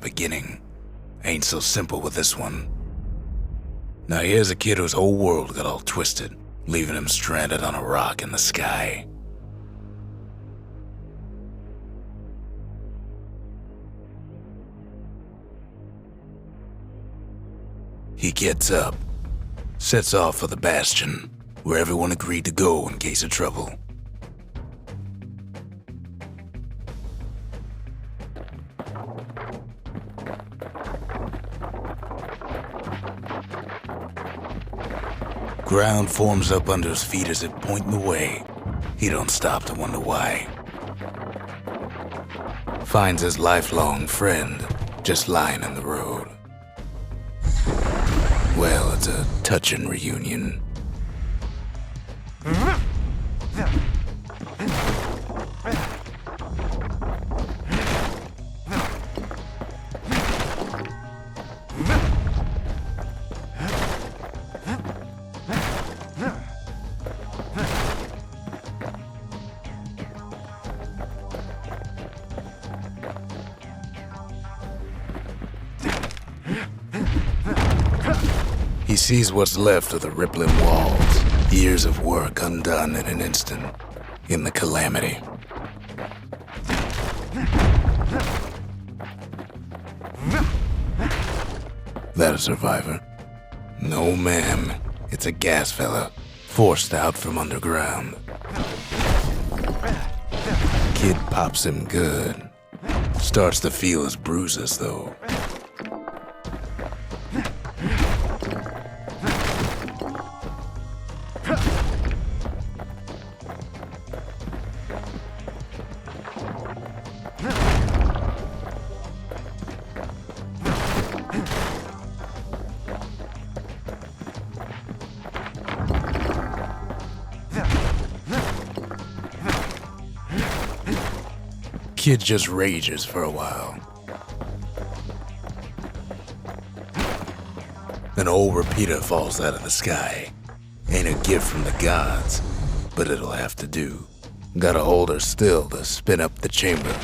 beginning. Ain't so simple with this one. Now here's a kid whose whole world got all twisted, leaving him stranded on a rock in the sky. He gets up, sets off for the Bastion, where everyone agreed to go in case of trouble. Ground forms up under his feet as it pointing the way. He don't stop to wonder why. Finds his lifelong friend just lying in the road. Well, it's a touching reunion. He sees what's left of the rippling walls, years of work undone in an instant, in the calamity. That a survivor? No, ma'am. It's a gas fella, forced out from underground. Kid pops him good. Starts to feel his bruises, though. Kid just rages for a while. An old repeater falls out of the sky. Ain't a gift from the gods, but it'll have to do. Gotta hold her still to spin up the chamber.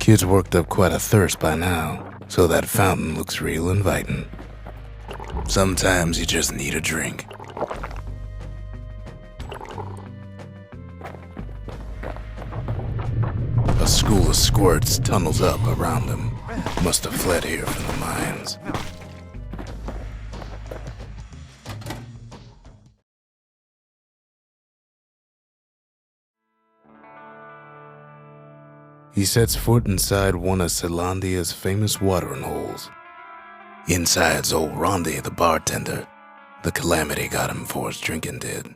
Kid's worked up quite a thirst by now, so that fountain looks real inviting. Sometimes you just need a drink. A school of squirts tunnels up around him. Must have fled here from the mines. He sets foot inside one of Zealandia's famous watering holes. Inside's old Rondi, the bartender. The calamity got him before his drinking did.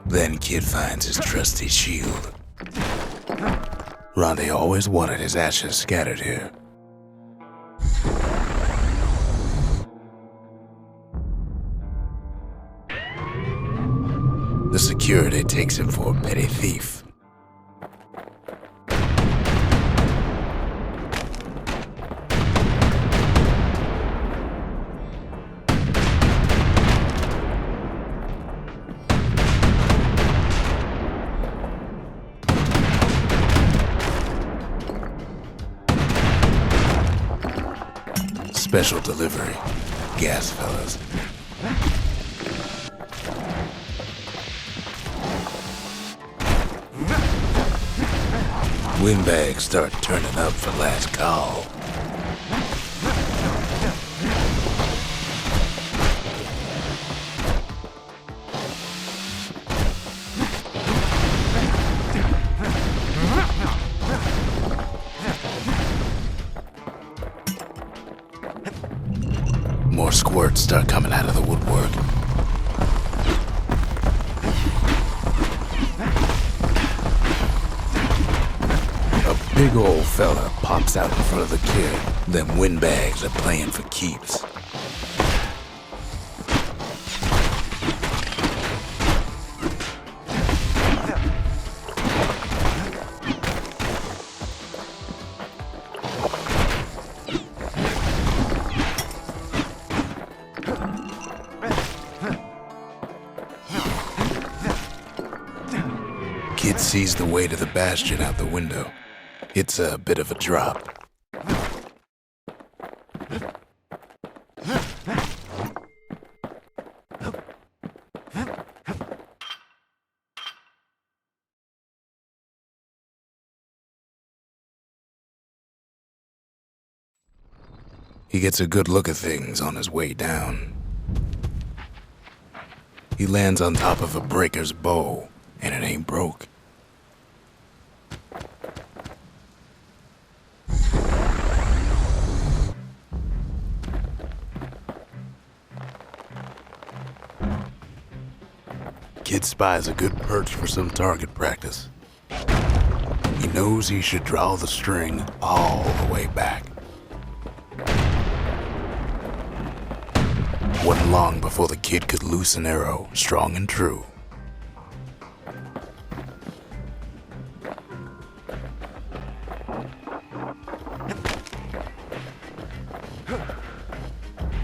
Then Kid finds his trusty shield. Rondi always wanted his ashes scattered here. The security takes him for a petty thief. Special delivery, gas fellas. Windbags start turning up for last call. More squirts start coming out of the woodwork. Big old fella pops out in front of the kid. Them windbags are playing for keeps. kid sees the way to the Bastion out the window. It's a bit of a drop. He gets a good look at things on his way down. He lands on top of a breaker's bow, and it ain't broke. Kid spies a good perch for some target practice. He knows he should draw the string all the way back. Wasn't long before the kid could loose an arrow, strong and true.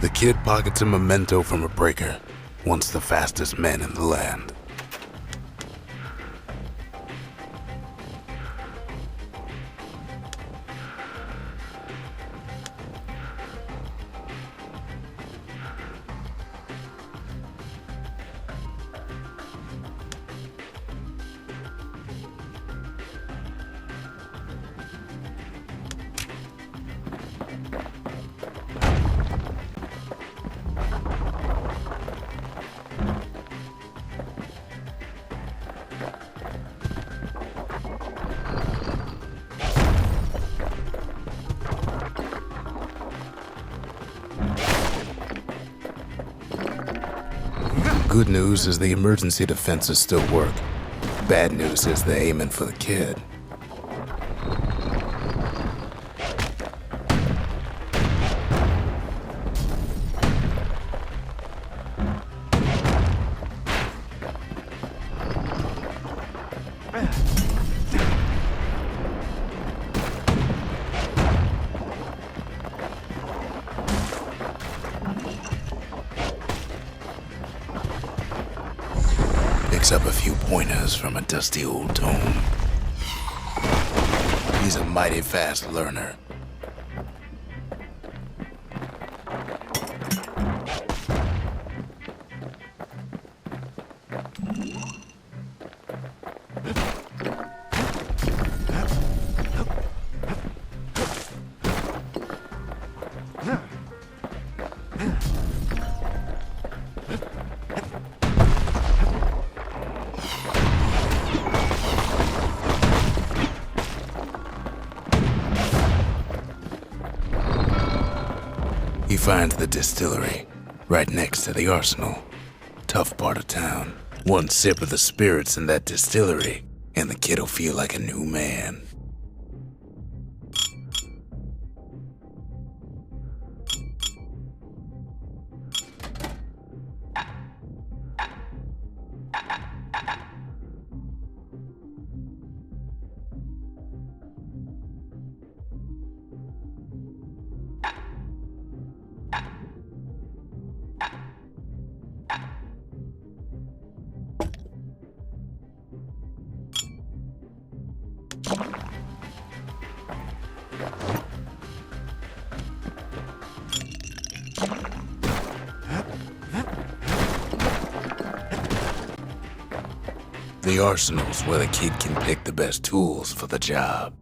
The kid pockets a memento from a breaker, once the fastest man in the land. Good news is the emergency defenses still work. Bad news is they're aiming for the kid. Picks up a few pointers from a dusty old tome. He's a mighty fast learner. He finds the distillery, right next to the arsenal. Tough part of town. One sip of the spirits in that distillery, and the kid'll feel like a new man. The arsenal's where the kid can pick the best tools for the job.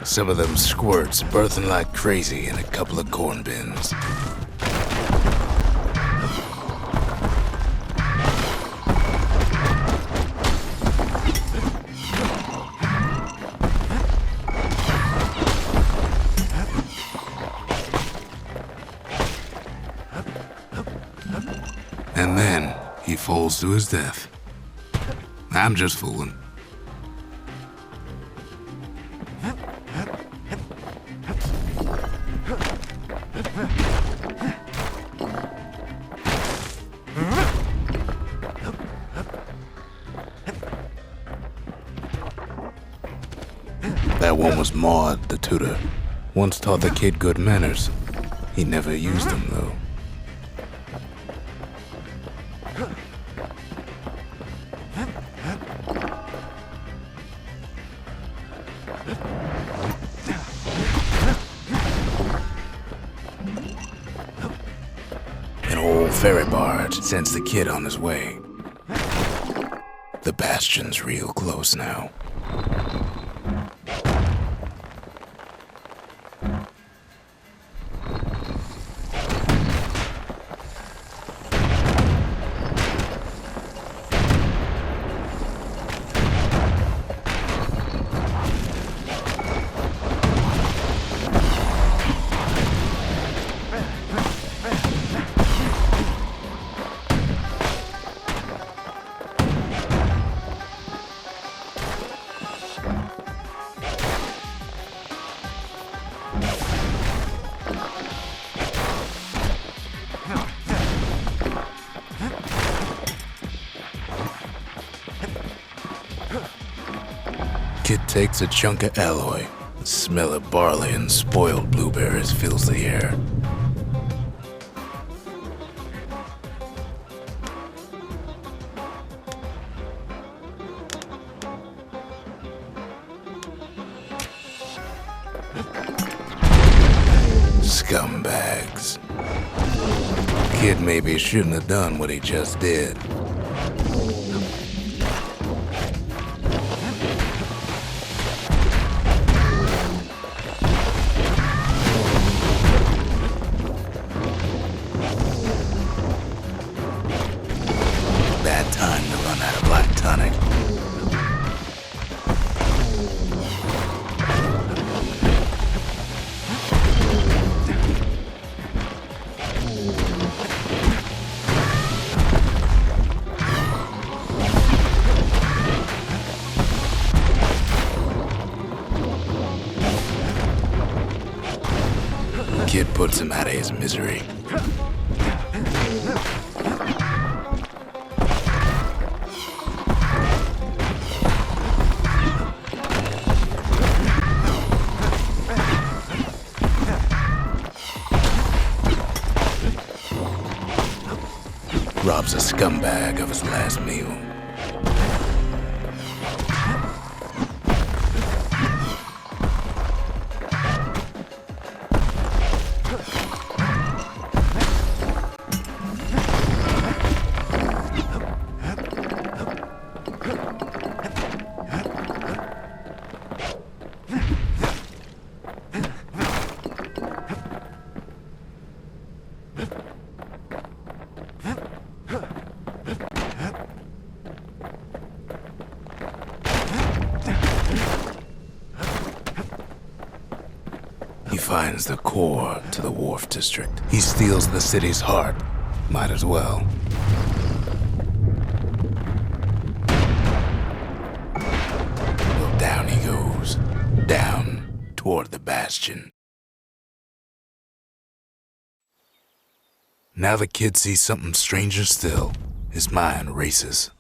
Some of them squirts birthing like crazy in a couple of corn bins. And then he falls to his death. I'm just fooling. That one was Maud, the tutor. Once taught the kid good manners. He never used them, though. An old ferry barge sends the kid on his way. The Bastion's real close now. Kid takes a chunk of alloy. The smell of barley and spoiled blueberries fills the air. Scumbags. Kid maybe shouldn't have done what he just did. Bad time to run out of black tonic. Kid puts him out of his misery. Robs a scumbag of his last meal. He finds the core to the wharf district. He steals the city's heart. Might as well. Well, down he goes. Down toward the Bastion. Now the kid sees something stranger still. His mind races.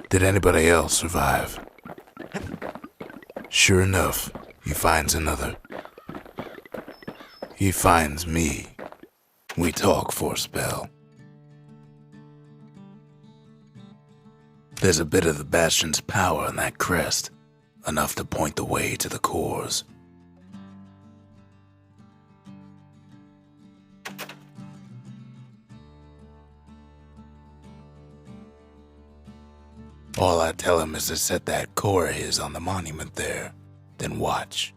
Did anybody else survive? Sure enough, he finds another. He finds me. We talk for a spell. There's a bit of the Bastion's power in that crest, enough to point the way to the cores. All I tell him is to set that core of his on the monument there, then watch.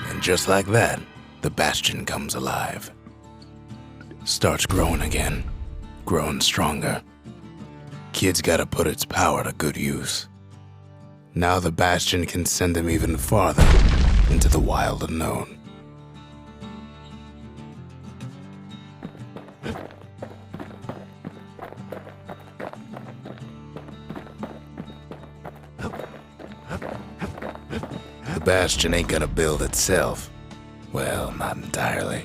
And just like that, the Bastion comes alive. Starts growing again, growing stronger. Kid's gotta put its power to good use. Now the Bastion can send him even farther into the wild unknown. The Bastion ain't gonna build itself. Well, not entirely.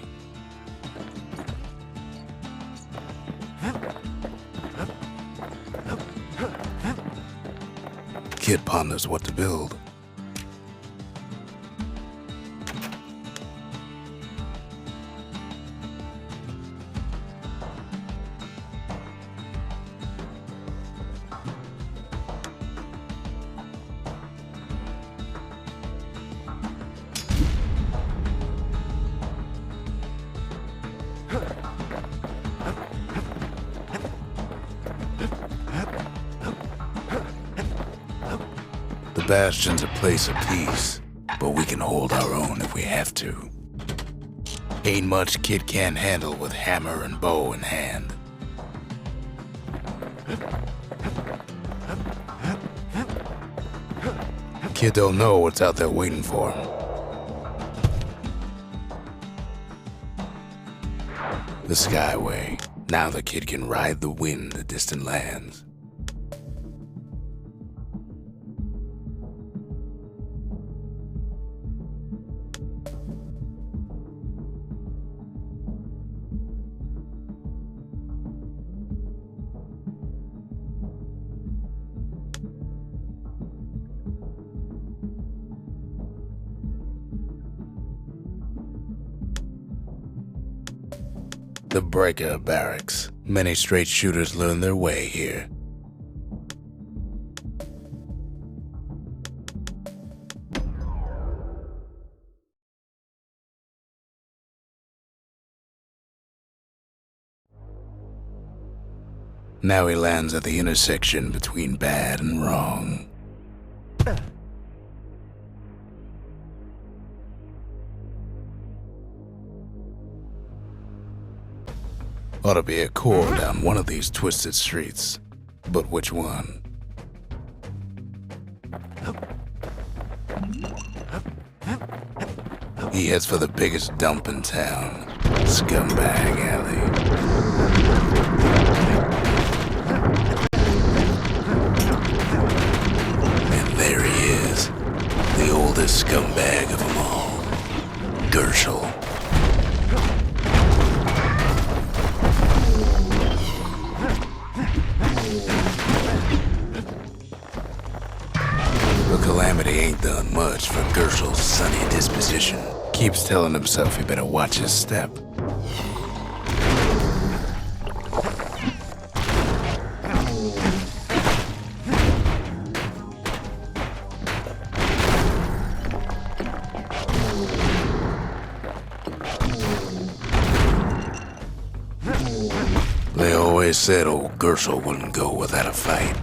Kid ponders what to build. The Bastion's a place of peace, but we can hold our own if we have to. Ain't much Kid can't handle with hammer and bow in hand. Kid don't know what's out there waiting for him. The Skyway. Now the Kid can ride the wind to distant lands. The Breaker Barracks. Many straight shooters learn their way here. Now he lands at the intersection between bad and wrong. Ought to be a core down one of these twisted streets. But which one? He heads for the biggest dump in town, Scumbag Alley. And there he is, the oldest scumbag of them all, Kirill. Calamity ain't done much for Kirill's sunny disposition. Keeps telling himself he better watch his step. They always said old Kirill wouldn't go without a fight.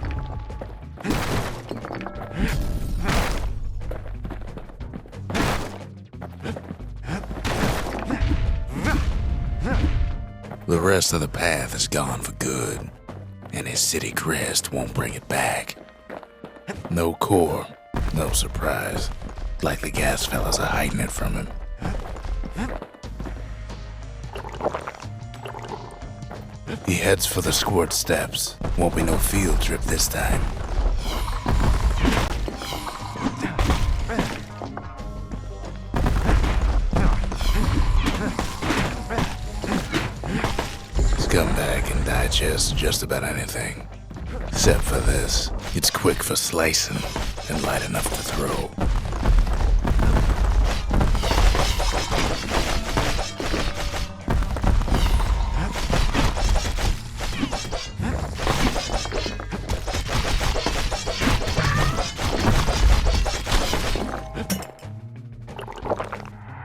The rest of the path is gone for good, and his city crest won't bring it back. No core, no surprise. Like the gas fellas are hiding it from him. He heads for the squirt steps. Won't be no field trip this time. Scumbag can digest just about anything. Except for this. It's quick for slicing and light enough to throw.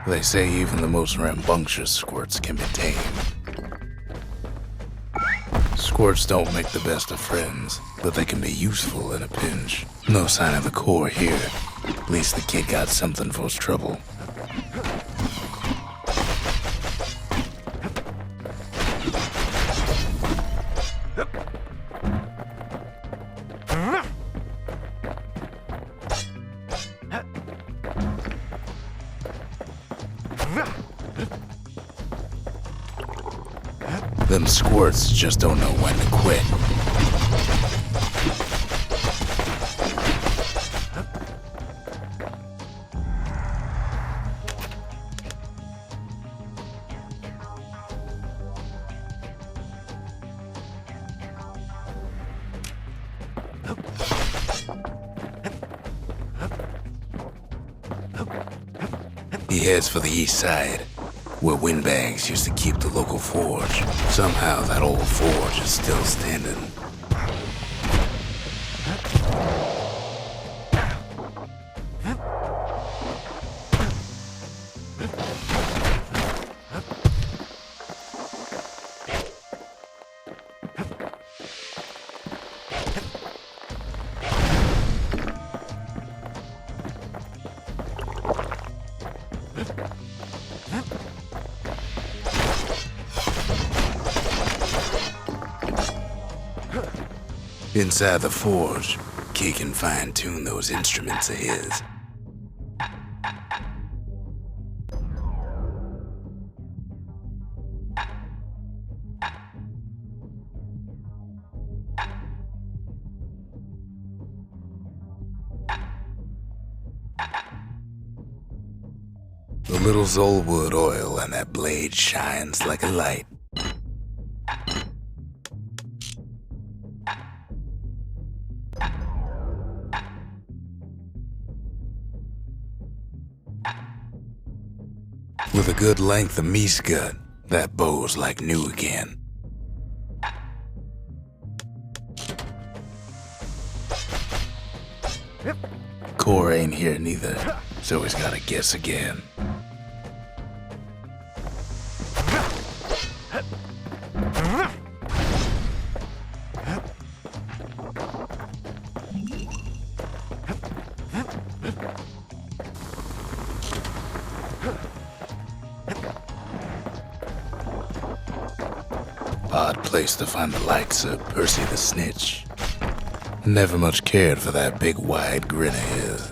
They say even the most rambunctious squirts can be tamed. Squirts don't make the best of friends, but they can be useful in a pinch. No sign of the core here. At least the kid got something for his trouble. Them squirts just don't know when to quit. He heads for the east side, where windbags used to keep the local forge. Somehow that old forge is still standing. Inside the forge, Key can fine-tune those instruments of his. The little Zolwood oil on that blade shines like a light. With a good length of meat gut, that bow's like new again. Core ain't here neither, so he's gotta guess again. Odd place to find the likes of Percy the Snitch. Never much cared for that big wide grin of his.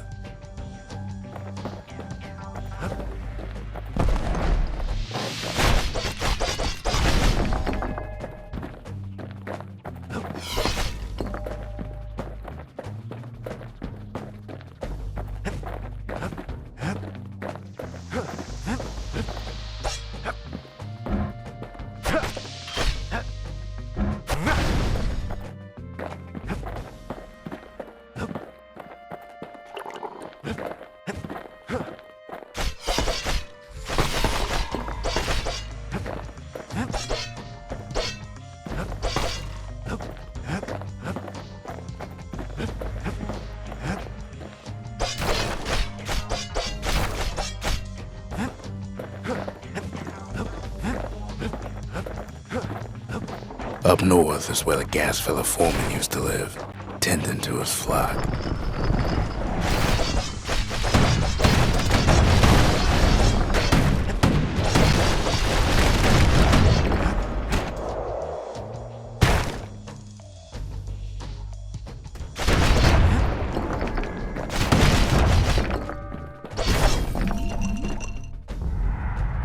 Up north is where the gas fella foreman used to live, tending to his flock.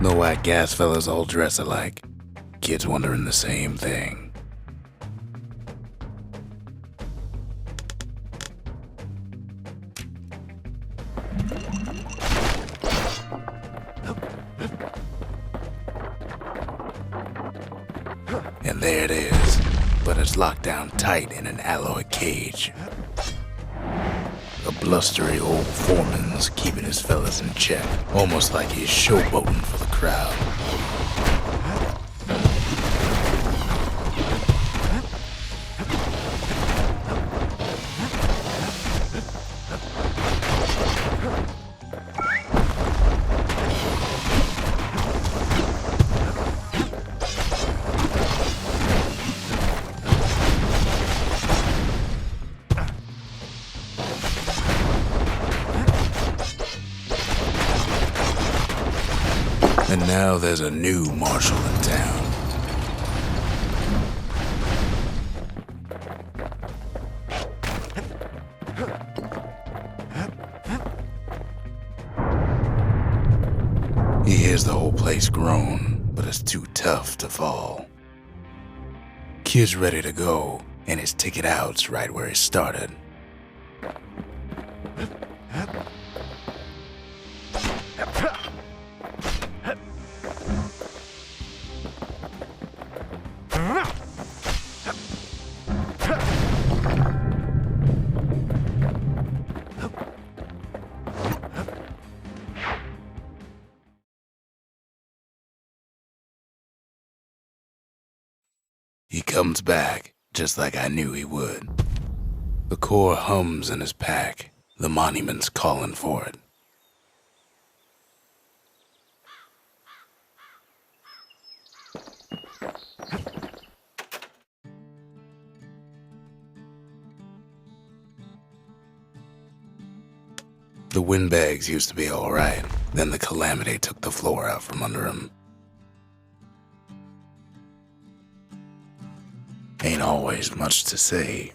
No white gas fellas all dress alike. Kids wondering the same thing. And there it is, but it's locked down tight in an alloy cage. A blustery old foreman's keeping his fellas in check, almost like he's showboating for the crowd. And now there's a new marshal in town. He hears the whole place groan, but it's too tough to fall. Kid's ready to go, and his ticket out's right where he started. He comes back, just like I knew he would. The core hums in his pack. The monument's calling for it. The windbags used to be all right. Then the calamity took the floor out from under him. Ain't always much to say.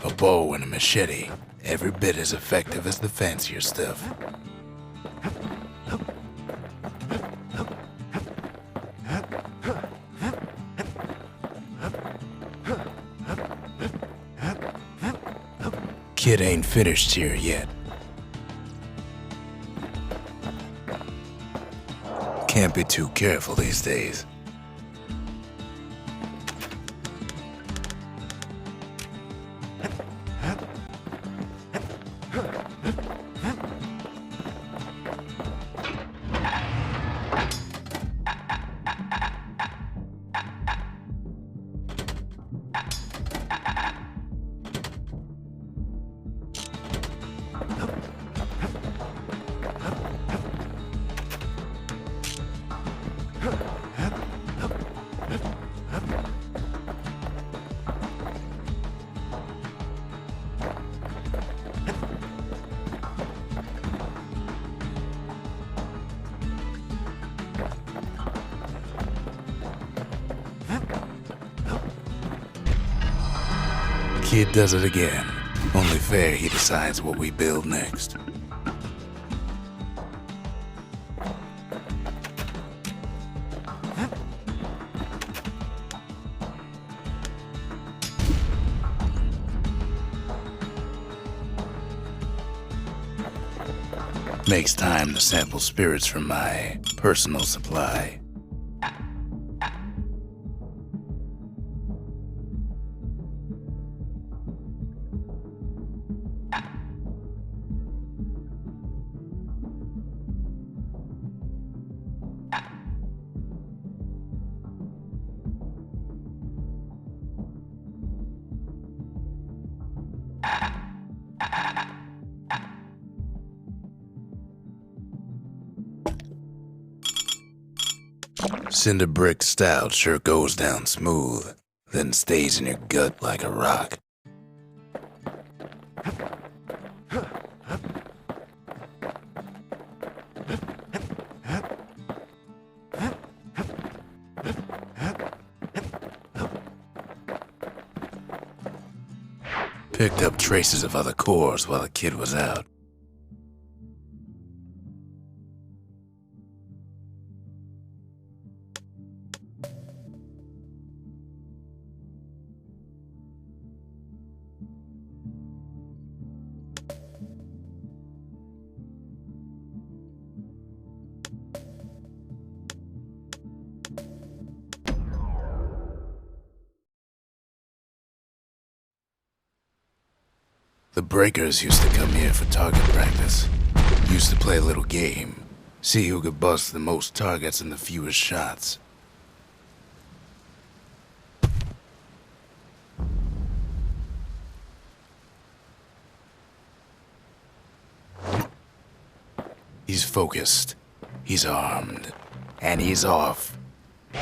A bow and a machete, every bit as effective as the fancier stuff. Kid ain't finished here yet. Can't be too careful these days. Kid does it again. Only fair he decides what we build next. Makes time to sample spirits from my personal supply. Cinder brick stout sure goes down smooth, then stays in your gut like a rock. Picked up traces of other cores while the kid was out. The breakers used to come here for target practice. Used to play a little game. See who could bust the most targets and the fewest shots. He's focused, he's armed, and he's off. The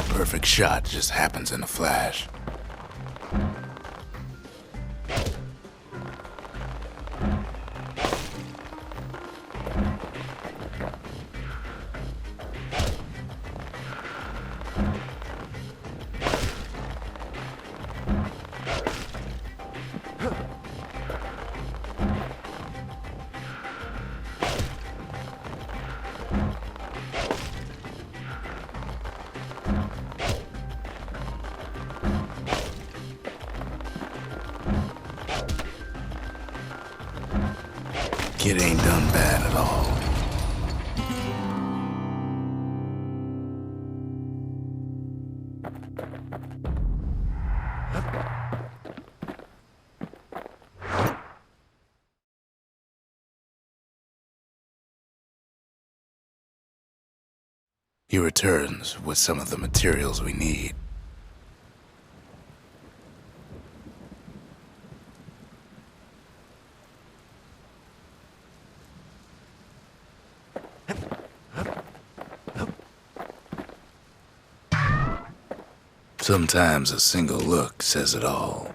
perfect shot just happens in a flash. Kid ain't done bad at all. He returns with some of the materials we need. Sometimes a single look says it all.